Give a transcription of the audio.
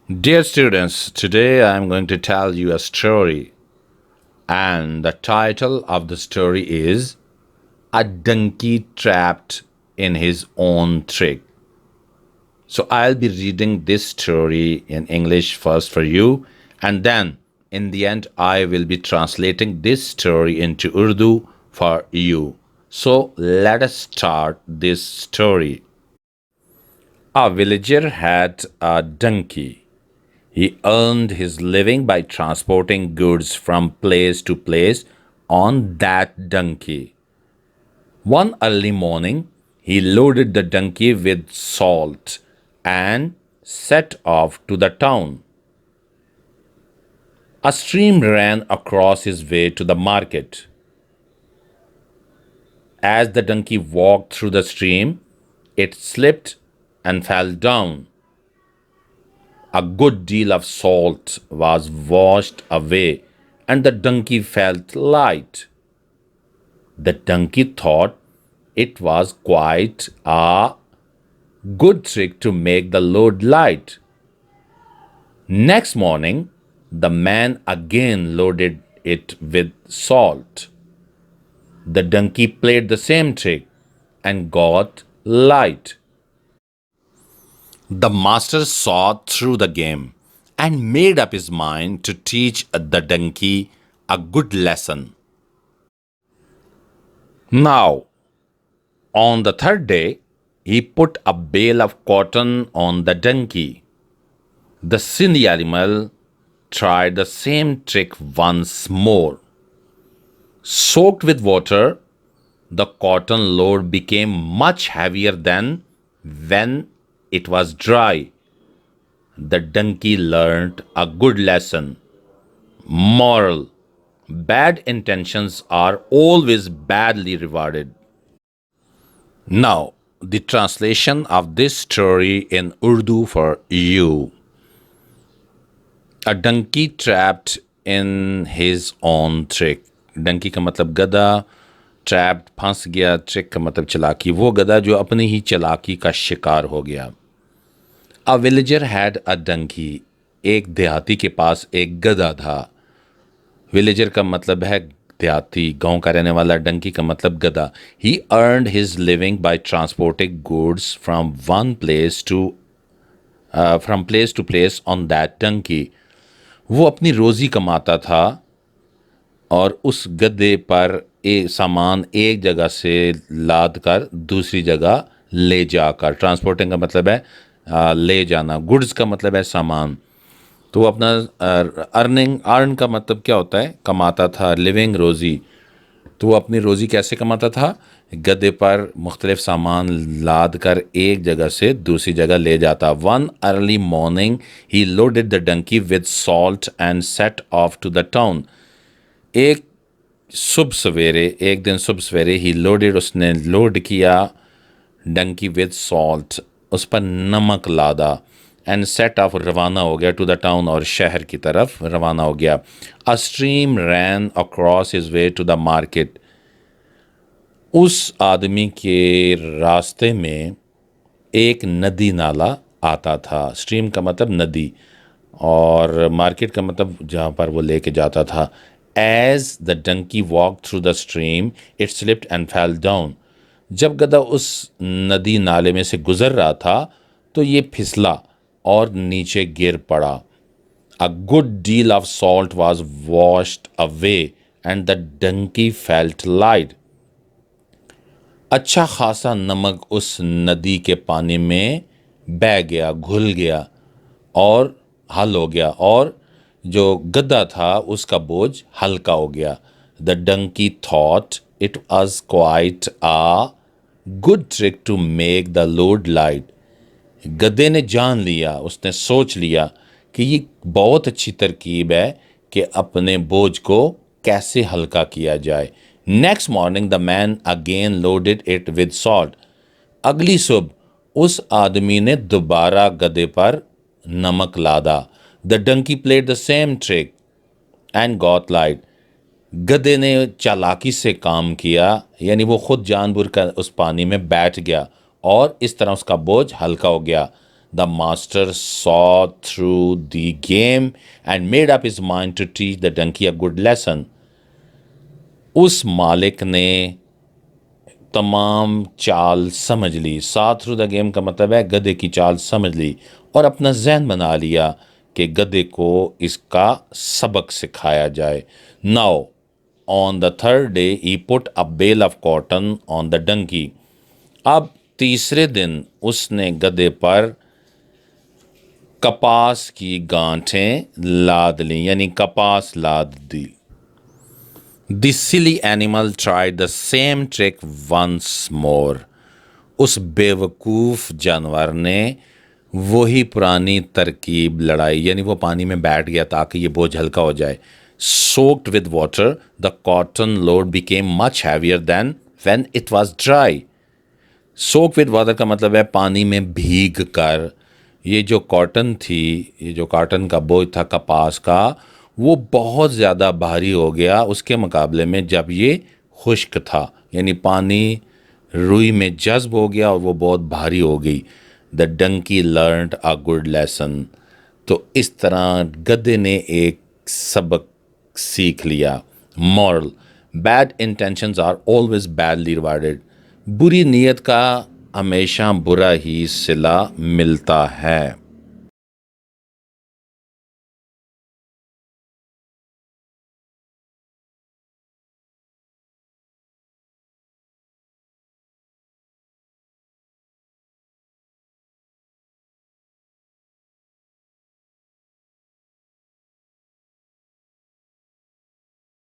Dear students, today I am going to tell you a story, and the title of the story is A Donkey Trapped in His Own Trick. So I'll be reading this story in English first for you, and then in the end, I will be translating this story into Urdu for you. So let us start this story. A villager had a donkey. He earned his living by transporting goods from place to place on that donkey. One early morning, he loaded the donkey with salt and set off to the town. A stream ran across his way to the market. As the donkey walked through the stream, it slipped and fell down. A good deal of salt was washed away, and the donkey felt light. The donkey thought it was quite a good trick to make the load light. Next morning, the man again loaded it with salt. The donkey played the same trick and got light. The master saw through the game and made up his mind to teach the donkey a good lesson. Now, on the third day, he put a bale of cotton on the donkey. The silly animal tried the same trick once more. Soaked with water, the cotton load became much heavier than when it was dry. The donkey learned a good lesson. Moral: bad intentions are always badly rewarded. Now, the translation of this story in Urdu for you. A donkey trapped in his own trick. Dunki का मतलब गधा, trapped फंस गया, trick का मतलब चालाकी, वो गधा जो अपनी ही चालाकी का शिकार हो गया. अ विलेजर हैड अ डंकी. एक देहाती के पास एक गधा था. विलेजर का मतलब है देहाती, गांव का रहने वाला. डंकी का मतलब गधा. He earned his living by transporting goods from place to place on that donkey. वो अपनी रोज़ी कमाता था और उस गधे पर सामान एक जगह से लाद कर दूसरी जगह ले जाकर. ट्रांसपोर्टिंग का मतलब है ले जाना. गुड्स का मतलब है सामान. तो वो अपना अर्न का मतलब क्या होता है? कमाता था. लिविंग रोज़ी. तो वो अपनी रोज़ी कैसे कमाता था? गधे पर मुख्तलिफ सामान लाद कर एक जगह से दूसरी जगह ले जाता. One early morning he loaded the donkey with salt and set off to the town. एक दिन सुबह सवेरे ही लोडेड, उसने लोड किया डंकी विद सॉल्ट, उस पर नमक लादा. एंड सेट ऑफ, रवाना हो गया, टू द टाउन, और शहर की तरफ रवाना हो गया. A stream ran across his way to the market. उस आदमी के रास्ते में एक नदी नाला आता था. स्ट्रीम का मतलब नदी, और मार्केट का मतलब जहाँ पर वो लेके जाता था. As the donkey walk through the stream it slipped and fell down. जब गधा उस नदी नाले में से गुजर रहा था तो ये फिसला और नीचे गिर पड़ा. A good deal of salt was washed away and the donkey felt light. अच्छा खासा नमक उस नदी के पानी में बह गया, घुल गया और हल हो गया, और जो गधा था उसका बोझ हल्का हो गया. The donkey thought it was quite a good trick to make the load light. गधे ने जान लिया, उसने सोच लिया कि ये बहुत अच्छी तरकीब है कि अपने बोझ को कैसे हल्का किया जाए. Next morning the man again loaded it with salt. अगली सुबह उस आदमी ने दोबारा गधे पर नमक लादा. The donkey played the same trick and got light. गधे ने चालाकी से काम किया, यानी वो खुद जानबूझ कर उस पानी में बैठ गया और इस तरह उसका बोझ हल्का हो गया. The master saw through the game and made up his mind to teach the donkey a good lesson. اس مالک نے تمام چال سمجھ لی. saw through the game کا مطلب ہے گدے کی چال سمجھ لی اور اپنا ذہن بنا لیا کہ گدے کو اس کا سبق سکھایا جائے. Now, on the third day, he put a bale of cotton on the donkey. اب تیسرے دن اس نے گدے پر کپاس کی گانٹھیں لاد لیں، یعنی کپاس لاد دی. The silly animal tried the same trick once more. اس بیوقوف جانور نے وہی پرانی ترکیب لڑائی، یعنی وہ پانی میں بیٹھ گیا تاکہ یہ بوجھ ہلکا ہو جائے. Soaked with water, the cotton load became much heavier than when it was dry. Soaked with water کا مطلب ہے پانی میں بھیگ کر. یہ جو کاٹن تھی، یہ جو کاٹن کا بوجھ تھا کپاس کا، وہ بہت زیادہ بھاری ہو گیا اس کے مقابلے میں جب یہ خشک تھا، یعنی پانی روئی میں جذب ہو گیا اور وہ بہت بھاری ہو گئی. The donkey learned a good lesson. تو اس طرح گدے نے ایک سبق سیکھ لیا. Moral: bad intentions are always badly rewarded. بری نیت کا ہمیشہ برا ہی صلہ ملتا ہے.